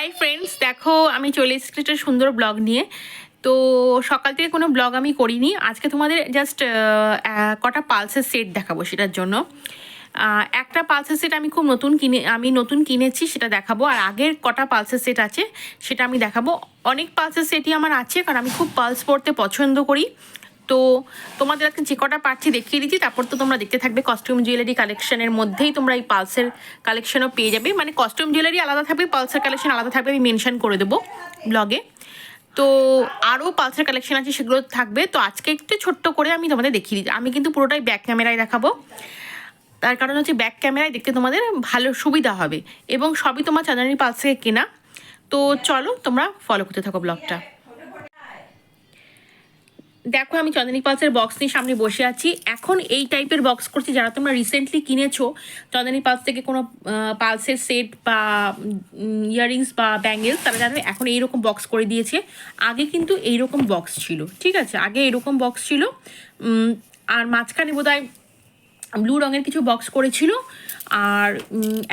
Hi friends, দেখো আমি চলে এসেছি একটা সুন্দর ব্লগ নিয়ে। তো সকাল থেকে কোনো ব্লগ আমি করিনি। আজকে তোমাদের জাস্ট কটা পালসের সেট দেখাবো। সেটার জন্য একটা পালসের সেট আমি নতুন কিনেছি, সেটা দেখাবো। আর আগের কটা পালসের সেট আছে সেটা আমি দেখাবো। অনেক পালসের সেটই আমার আছে, কারণ আমি খুব পালস পড়তে পছন্দ করি। তো তোমাদেরকে যে কটা পাচ্ছি দেখিয়ে দিচ্ছি, তারপর তো তোমরা দেখতে থাকবে। কস্টিউম জুয়েলারি কালেকশনের মধ্যেই তোমরা এই পালসের কালেকশনও পেয়ে যাবে। মানে কস্টিউম জুয়েলারি আলাদা থাকবে, পালসের কালেকশন আলাদা থাকবে, আমি মেনশন করে দেবো ব্লগে। তো আরও পালসের কালেকশন আছে, সেগুলো থাকবে। তো আজকে একটু ছোট্ট করে আমি তোমাদের দেখিয়ে দিচ্ছি। আমি কিন্তু পুরোটাই ব্যাক ক্যামেরায় দেখাবো, তার কারণ হচ্ছে ব্যাক ক্যামেরায় দেখতে তোমাদের ভালো সুবিধা হবে, এবং সবই তোমার চাঁদানি পালস থেকে কেনা। তো চলো তোমরা ফলো করতে থাকো ব্লগটা। দেখো আমি চন্দনী পালসের বক্স নিয়ে সামনে বসে আছি। এখন এই টাইপের বক্স করছি, যারা তোমরা রিসেন্টলি কিনেছো চন্দনী পালস থেকে কোনো পালসের সেট বা ইয়াররিংস বা ব্যাঙ্গেলস, তারা জানো এখন এইরকম বক্স করে দিয়েছে। আগে কিন্তু এইরকম বক্স ছিল, ঠিক আছে, আগে এরকম বক্স ছিল। আর মাঝখানে বোধহয় ব্লু রঙের কিছু বক্স করেছিল। আর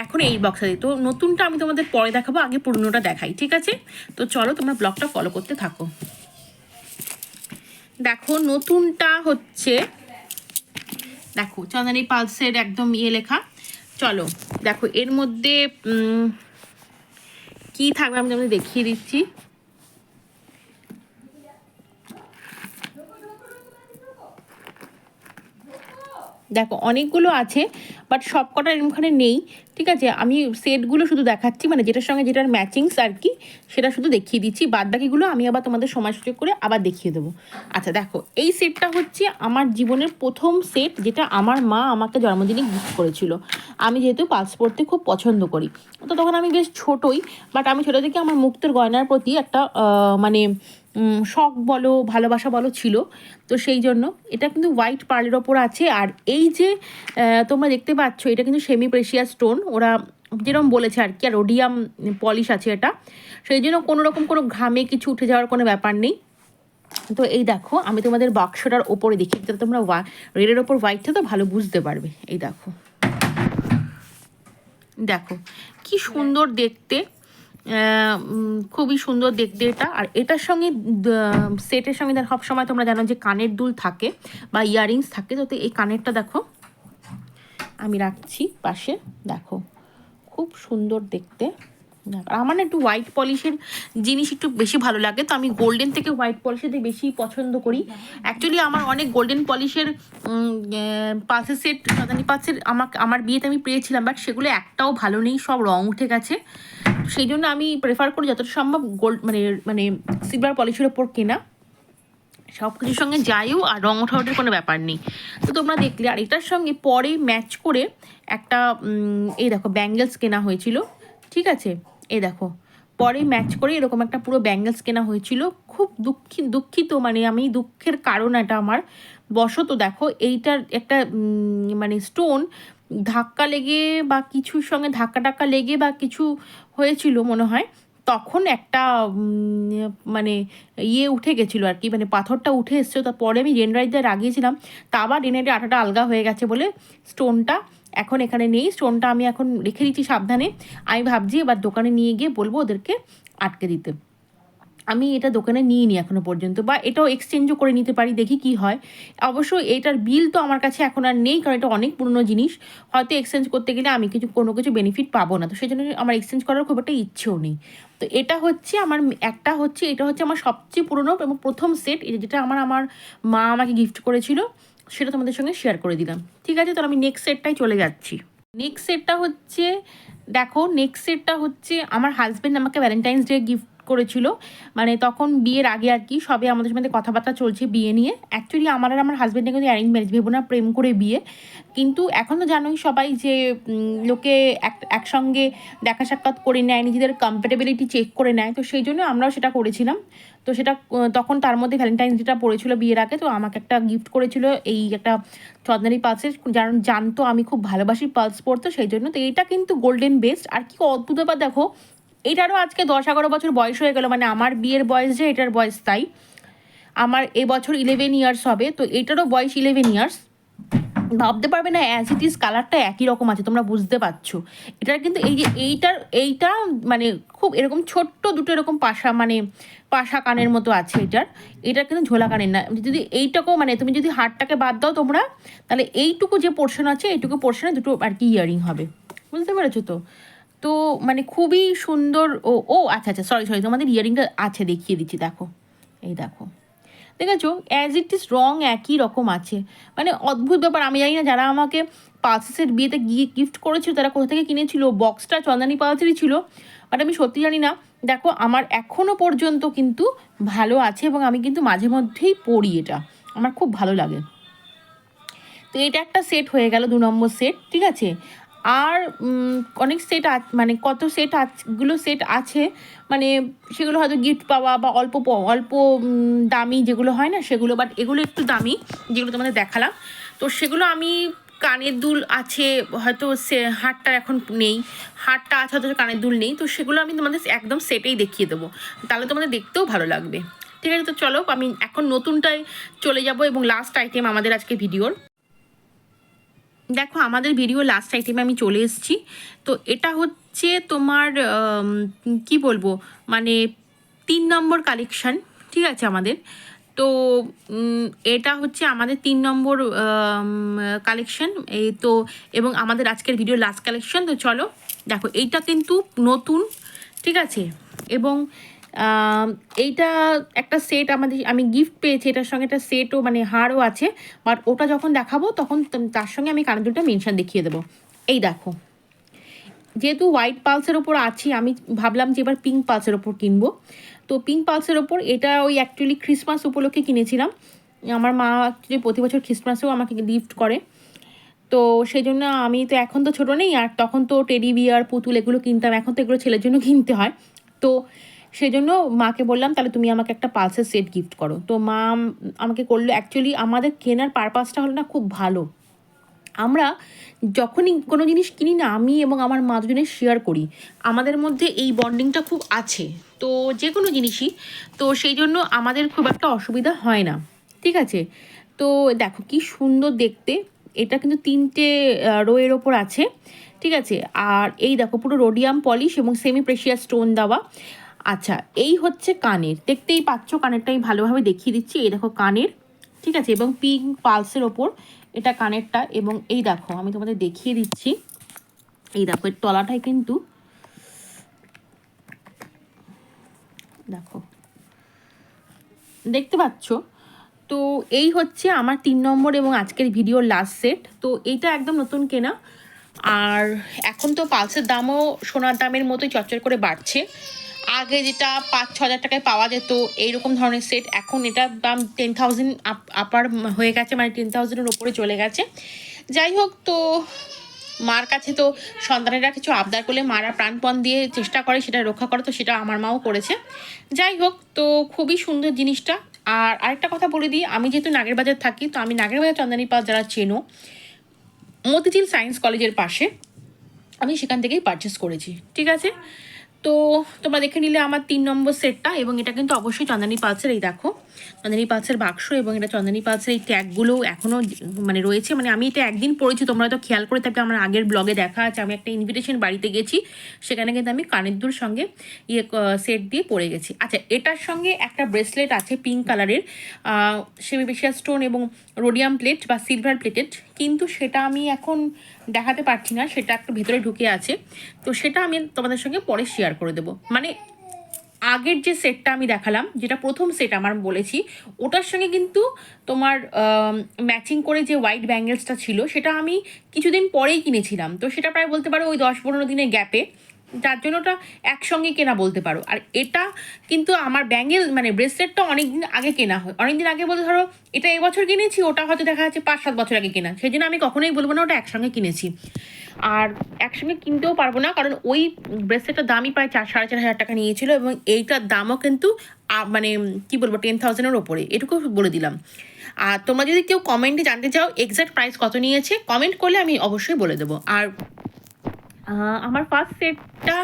এখন এই বক্স আছে। তো নতুনটা আমি তোমাদের পরে দেখাবো, আগে পুরনোটা দেখাই, ঠিক আছে? তো চলো তোমরা ব্লগটা ফলো করতে থাকো। দেখো নতুনটা হচ্ছে, দেখো চন্দনী পালসের একদম লেখা। চলো দেখো এর মধ্যে কি থাকবে আমি তোমাদের দেখিয়ে দিচ্ছি। দেখো অনেকগুলো আছে, বাট সব কটা এরকমখানে নেই, ঠিক আছে? আমি সেটগুলো শুধু দেখাচ্ছি, মানে যেটার সঙ্গে যেটার ম্যাচিংস আর কি, সেটা শুধু দেখিয়ে দিচ্ছি। বাদ বাকিগুলো আমি আবার তোমাদের সময় সুযোগ করে আবার দেখিয়ে দেবো। আচ্ছা দেখো, এই সেটটা হচ্ছে আমার জীবনের প্রথম সেট, যেটা আমার মা আমাকে জন্মদিনে গিফট করেছিল। আমি যেহেতু পালস পরতে খুব পছন্দ করি, তো তখন আমি বেশ ছোটোই, বাট আমি ছোটো থেকে আমার মুক্তোর গয়নার প্রতি একটা মানে শখ বলো ভালোবাসা বলো ছিল। তো সেই জন্য এটা কিন্তু হোয়াইট পার্লের ওপর আছে। আর এই যে তোমরা দেখতে পাচ্ছ, এটা কিন্তু সেমি প্রেশিয়াস স্টোন, ওরা যেরকম বলেছে আর কি। আর রোডিয়াম পলিশ আছে এটা, সেই জন্য কোনো রকম কোনো ঘামে কিছু উঠে যাওয়ার কোনো ব্যাপার নেই। তো এই দেখো আমি তোমাদের বাক্সটার ওপরে দেখি, যাতে তোমরা রেডের ওপর হোয়াইটটা তো ভালো বুঝতে পারবে। এই দেখো, দেখো কি সুন্দর দেখতে, খুবই সুন্দর দেখতে এটা। আর এটার সঙ্গে সেটের সঙ্গে সব সময় তোমরা জানো যে কানের দুল থাকে বা ইয়াররিংস থাকে। তো এই কানেরটা দেখো আমি রাখছি পাশে, দেখো খুব সুন্দর দেখতে। আমার না একটু হোয়াইট পলিশের জিনিস একটু বেশি ভালো লাগে, তো আমি গোল্ডেন থেকে হোয়াইট পলিশের বেশি পছন্দ করি। অ্যাকচুয়ালি আমার অনেক গোল্ডেন পলিশের পালসের সেট, চাঁদানি পালসের আমার বিয়েতে আমি পেয়েছিলাম, বাট সেগুলো একটাও ভালো নেই, সব রং উঠে গেছে। সেই জন্য আমি প্রেফার করি যতটা সম্ভব গোল্ড মানে মানে সিলভার পলিশের ওপর কেনা। সব কিছুর সঙ্গে যাইও, আর রং ওঠা ওঠার কোনো ব্যাপার নেই। তো তোমরা দেখলে, আর এটার সঙ্গে পরে ম্যাচ করে একটা এই দেখো ব্যাঙ্গেলস কেনা হয়েছিল, ঠিক আছে? এই দেখো পরে ম্যাচ করে এরকম একটা পুরো ব্যাঙ্গেলস কেনা হয়েছিল। খুব দুঃখিত, মানে আমি দুঃখের কারণ এটা আমার বশত। দেখো এইটার একটা মানে স্টোন ধাক্কা লেগে বা কিছুর সঙ্গে ধাক্কা লেগে বা কিছু হয়েছিল মনে হয়, তখন একটা মানে উঠে গেছিলো আর কি, মানে পাথরটা উঠে এসছে। তারপরে আমি ডেনড্রাইট দিয়ে লাগিয়েছিলাম, তা আবার ডেনড্রাইটের আঠাটা আলগা হয়ে গেছে বলে স্টোনটা এখন এখানে নেই। স্টোনটা আমি এখন রেখে দিচ্ছি সাবধানে। আমি ভাবছি এবার দোকানে নিয়ে গিয়ে বলবো ওদেরকে আটকে দিতে। আমি এটা দোকানে নিইনি এখনো পর্যন্ত, বা এটাও এক্সচেঞ্জও করে নিতে পারি, দেখি কি হয়। অবশ্য এটার বিল তো আমার কাছে এখন আর নেই, কারণ এটা অনেক পুরনো জিনিস। হয়তো এক্সচেঞ্জ করতে গেলে আমি কোনো কিছু বেনিফিট পাবো না, তো সেই জন্য আমার এক্সচেঞ্জ করার খুব একটা ইচ্ছেও নেই। তো এটা হচ্ছে আমার এটা হচ্ছে আমার সবচেয়ে পুরনো এবং প্রথম সেট, যেটা আমার মা আমাকে গিফট করেছিল, সেটা তোমাদের সঙ্গে শেয়ার করে দিলাম, ঠিক আছে? তো আমি নেক্সট সেটটাই চলে যাচ্ছি। নেক্সট সেটটা হচ্ছে, দেখো নেক্সট সেটটা হচ্ছে আমার হাজব্যান্ড আমাকে ভ্যালেন্টাইন্স ডে গিফট করেছিল, মানে তখন বিয়ের আগে আর কি। সবে আমাদের সাথে কথাবার্তা চলছে বিয়ে নিয়ে। অ্যাকচুয়ালি আমার আর আমার হাজব্যান্ডের কিন্তু অ্যারেঞ্জ ম্যারেজ, ভেবো না প্রেম করে বিয়ে। কিন্তু এখন তো জানোই সবাই যে লোকে একসঙ্গে দেখা সাক্ষাৎ করে নেয়, নিজেদের কম্প্যাটেবিলিটি চেক করে নেয়। তো সেই জন্য আমরাও সেটা করেছিলাম। তো সেটা তখন তার মধ্যে ভ্যালেন্টাইন্স ডেটা পড়েছিল বিয়ের আগে, তো আমাকে একটা গিফট করেছিল এই একটা চন্দনী পালসের, কারণ জানতো আমি খুব ভালোবাসি পালস পরতে, সেই জন্য। তো এইটা কিন্তু গোল্ডেন বেস্ট। আর কি অদ্ভুত ব্যাপার দেখো, এটারও আজকে 10-11 বছর বয়স হয়ে গেল, মানে আমার বিয়ের বয়স যে এটার বয়স তাই। আমার এবছর 11 ইয়ার্স হবে, তো এটারও বয়স 11 ইয়ার্স। ভাবতে পারবে না অ্যাজ ইট ইজ কালারটা একই রকম আছে, তোমরা বুঝতে পারছো। এটার কিন্তু এই যে এইটা মানে খুব এরকম ছোট্ট দুটো এরকম পাশা মানে পাশা কানের মতো আছে এটা কিন্তু ঝোলা কানের না। যদি এইটাকেও মানে তুমি যদি হারটাকে বাদ দাও তোমরা, তাহলে এইটুকু যে পোর্শন আছে এইটুকু পোর্শনে দুটো আর কি ইয়ারিং হবে, বুঝতে পেরেছো তো? তো মানে খুবই সুন্দর। ও ও আচ্ছা আচ্ছা, সরি সরি, তোমাদের ইয়ারিংটা আছে দেখিয়ে দিচ্ছি, দেখো এই দেখো, দেখেছো অ্যাজ ইট ইজ রং একই রকম আছে। মানে অদ্ভুত ব্যাপার, আমি জানি না যারা আমাকে পালসেসের বিয়েতে গিয়ে গিফট করেছিল তারা কোথা থেকে কিনেছিল, বক্সটা চন্দানি পালসেরই ছিল, বাট আমি সত্যি জানি না। দেখো আমার এখনও পর্যন্ত কিন্তু ভালো আছে এবং আমি কিন্তু মাঝে মধ্যেই পরি, এটা আমার খুব ভালো লাগে। তো এটা একটা সেট হয়ে গেল, 2 নম্বর সেট, ঠিক আছে। আর অনেক সেট মানে কত সেট গুলো সেট আছে, মানে সেগুলো হয়তো গিফট পাওয়া বা অল্প অল্প দামি যেগুলো হয় না সেগুলো, বাট এগুলো একটু দামি যেগুলো তোমাদের দেখালাম। তো সেগুলো আমি কানের দুল আছে হয়তো, সে হারটা এখন নেই, হারটা আছে হয়তো কানের দুল নেই, তো সেগুলো আমি তোমাদের একদম সেটেই দেখিয়ে দেবো, তাহলে তোমাদের দেখতেও ভালো লাগবে। ঠিক আছে, তো চলো আমি এখন নতুনটায় চলে যাব এবং লাস্ট আইটেম আমাদের আজকে ভিডিওর। দেখো আমাদের ভিডিও লাস্ট আইটেমে আমি চলে এসেছি। তো এটা হচ্ছে তোমার কি বলবো, মানে 3 নম্বর কালেকশান, ঠিক আছে আমাদের। তো এটা হচ্ছে আমাদের 3 নম্বর কালেকশান এই তো, এবং আমাদের আজকের ভিডিও লাস্ট কালেকশান। তো চলো দেখো, এইটা কিন্তু নতুন, ঠিক আছে। এবং এইটা একটা সেট আমি গিফট পেয়েছি, এটার সঙ্গে একটা সেটও মানে হারও আছে, বাট ওটা যখন দেখাবো তখন তার সঙ্গে আমি কানের দুলটা মেনশন দেখিয়ে দেবো। এই দেখো, যেহেতু হোয়াইট পালসের ওপর আছি, আমি ভাবলাম যে এবার পিঙ্ক পালসের ওপর কিনবো। তো পিঙ্ক পালসের ওপর এটা ওই অ্যাকচুয়ালি ক্রিসমাস উপলক্ষে কিনেছিলাম। আমার মা অ্যাকচুয়ালি প্রতি বছর ক্রিসমাসেও আমাকে গিফট করে, তো সেই জন্য আমি তো এখন তো ছোটো নেই, আর তখন তো টেডি বিয়ার পুতুল এগুলো কিনতাম, এখন তো এগুলো ছেলের জন্য কিনতে হয়। তো সেই জন্য মাকে বললাম তাহলে তুমি আমাকে একটা পালসের সেট গিফট করো। তো মা আমাকে করলো। অ্যাকচুয়ালি আমাদের কেনার পারপাসটা হলো না খুব ভালো, আমরা যখনই কোনো জিনিস কিনি না, আমি এবং আমার মা দুজনে শেয়ার করি, আমাদের মধ্যে এই বন্ডিংটা খুব আছে, তো যে কোনো জিনিসই, তো সেই জন্য আমাদের খুব একটা অসুবিধা হয় না, ঠিক আছে। তো দেখো কি সুন্দর দেখতে, এটা কিন্তু 3টে রোয়ের ওপর আছে, ঠিক আছে। আর এই দেখো পুরো রোডিয়াম পলিশ এবং সেমি প্রেশিয়াস স্টোন দেওয়া। আচ্ছা, এই হচ্ছে কানের, দেখতেই পাচ্ছ কানেরটাই ভালোভাবে দেখিয়ে দিচ্ছি, এই দেখো কানের, ঠিক আছে, এবং পিঙ্ক পালসের ওপর এটা কানেরটা। এবং এই দেখো আমি তোমাদের দেখিয়ে দিচ্ছি, এই দেখো এর তলাটাই কিন্তু দেখো, দেখতে পাচ্ছ। তো এই হচ্ছে আমার 3 নম্বর এবং আজকের ভিডিওর লাস্ট সেট। তো এইটা একদম নতুন কেনা, আর এখন তো পালসের দামও সোনার দামের মতোই চচ্চর করে বাড়ছে। আগে যেটা 5-6 হাজার টাকায় পাওয়া যেত এইরকম ধরনের সেট, এখন এটার দাম 10,000 আপার হয়ে গেছে, মানে 10,000-এর ওপরে চলে গেছে। যাই হোক, তো মার কাছে তো সন্তানেরা কিছু আবদার করলে মারা প্রাণপণ দিয়ে চেষ্টা করে সেটা রক্ষা করে, তো সেটা আমার মাও করেছে। যাই হোক, তো খুবই সুন্দর জিনিসটা। আর আরেকটা কথা বলে দিই, আমি যেহেতু নাগের বাজার থাকি, তো আমি নাগের বাজার চন্দানী পাল যারা চেনো, মতিঝিল সায়েন্স কলেজের পাশে, আমি সেখান থেকেই পারচেস করেছি, ঠিক আছে। তো তোমরা দেখে নিলে আমার 3 নম্বর সেটটা, এবং এটা কিন্তু অবশ্যই চন্দানী পালসের। এই দেখো চন্দানী পালসের বাক্স, এবং এটা চন্দানী পালসের এই ট্যাগগুলো এখনও মানে রয়েছে, মানে আমি এটা একদিন পড়েছি, তোমরা হয়তো খেয়াল করে থাকবে, আমার আগের ব্লগে দেখা আছে, আমি একটা ইনভিটেশন বাড়িতে গেছি, সেখানে কিন্তু আমি কানের দুল সঙ্গে সেট দিয়ে পরে গেছি। আচ্ছা, এটার সঙ্গে একটা ব্রেসলেট আছে পিঙ্ক কালারের, সেমি প্রেশিয়াস স্টোন এবং রোডিয়াম প্লেট বা সিলভার প্লেটেড, কিন্তু সেটা আমি এখন দেখাতে পারছি না, সেটা একটু ভেতরে ঢুকে আছে, তো সেটা আমি তোমাদের সঙ্গে পরে শেয়ার করে দেবো। মানে আগের যে সেটটা আমি দেখালাম, যেটা প্রথম সেট আমার বলেছি, ওটার সঙ্গে কিন্তু তোমার ম্যাচিং করে যে হোয়াইট ব্যাঙ্গেলসটা ছিল, সেটা আমি কিছুদিন পরেই কিনেছিলাম, তো সেটা প্রায় বলতে পারো ওই 10-15 দিনের গ্যাপে, যার জন্য ওটা একসঙ্গে কেনা বলতে পারো। আর এটা কিন্তু আমার ব্যাঙ্গেল মানে ব্রেসলেটটা অনেক দিন আগে কেনা হয়, অনেক দিন আগে বলতে ধরো এটা এবছর কিনেছি, ওটা হয়তো দেখা যাচ্ছে 5-7 বছর আগে কেনা, সেই জন্য আমি কখনোই বলবো না ওটা একসঙ্গে কিনেছি। আর একসঙ্গে কিনতেও পারবো না, কারণ ওই ব্রেসলেটটার দামই প্রায় 4-4.5 হাজার টাকা নিয়েছিল, এবং এইটার দামও কিন্তু মানে কি বলবো 10,000-এর ওপরে, এটুকু বলে দিলাম। আর তোমরা যদি কেউ কমেন্টে জানতে চাও এক্স্যাক্ট প্রাইস কত নিয়েছে, কমেন্ট করলে আমি অবশ্যই বলে দেবো। আর আমার ফার্স্ট সেটটা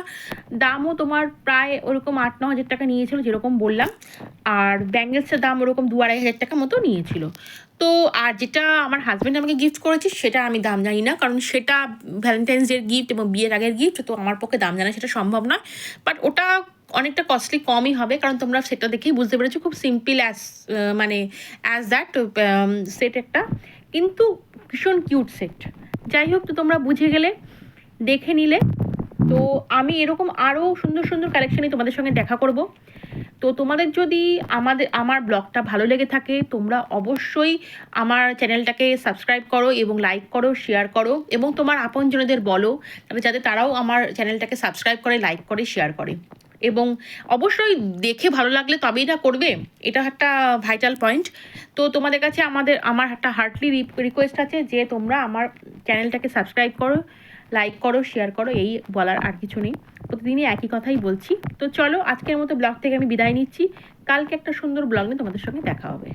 দামও তোমার প্রায় ওরকম 8-9 হাজার টাকা নিয়েছিল, যেরকম বললাম। আর ব্যাঙ্গেলসের দাম ওরকম 2-2.5 হাজার টাকা মতো নিয়েছিল। তো আর যেটা আমার হাজব্যান্ড আমাকে গিফট করেছে সেটা আমি দাম জানি না, কারণ সেটা ভ্যালেন্টাইন্স ডের গিফট এবং বিয়ের আগের গিফট, তো আমার পক্ষে দাম জানা সেটা সম্ভব নয়। বাট ওটা অনেকটা কস্টলি কমই হবে, কারণ তোমরা সেটা দেখেই বুঝতে পেরেছো খুব সিম্পল মানে অ্যাজ দ্যাট সেট একটা, কিন্তু ভীষণ কিউট সেট। যাই হোক, তো তোমরা বুঝে গেলে, দেখে নিলে। তো আমি এরকম আরও সুন্দর সুন্দর কালেকশানই তোমাদের সঙ্গে দেখা করব। তো তোমাদের যদি আমার ব্লগটা ভালো লেগে থাকে, তোমরা অবশ্যই আমার চ্যানেলটাকে সাবস্ক্রাইব করো এবং লাইক করো, শেয়ার করো, এবং তোমার আপনজনদের বলো যাতে তারাও আমার চ্যানেলটাকে সাবস্ক্রাইব করে, লাইক করে, শেয়ার করে। এবং অবশ্যই দেখে ভালো লাগলে তবেই না করবে, এটা একটা ভাইটাল পয়েন্ট। তো তোমাদের কাছে আমার একটা হার্টলি রিকোয়েস্ট আছে যে তোমরা আমার চ্যানেলটাকে সাবস্ক্রাইব করো, লাইক করো, শেয়ার করো, এই বলার আর কিছু নেই। প্রতিদিনই একই কথাই বলছি। তো চলো, আজকের মতো ব্লগ থেকে আমি বিদায় নিচ্ছি। কালকে একটা সুন্দর ব্লগ নিয়ে তোমাদের সঙ্গে দেখা হবে।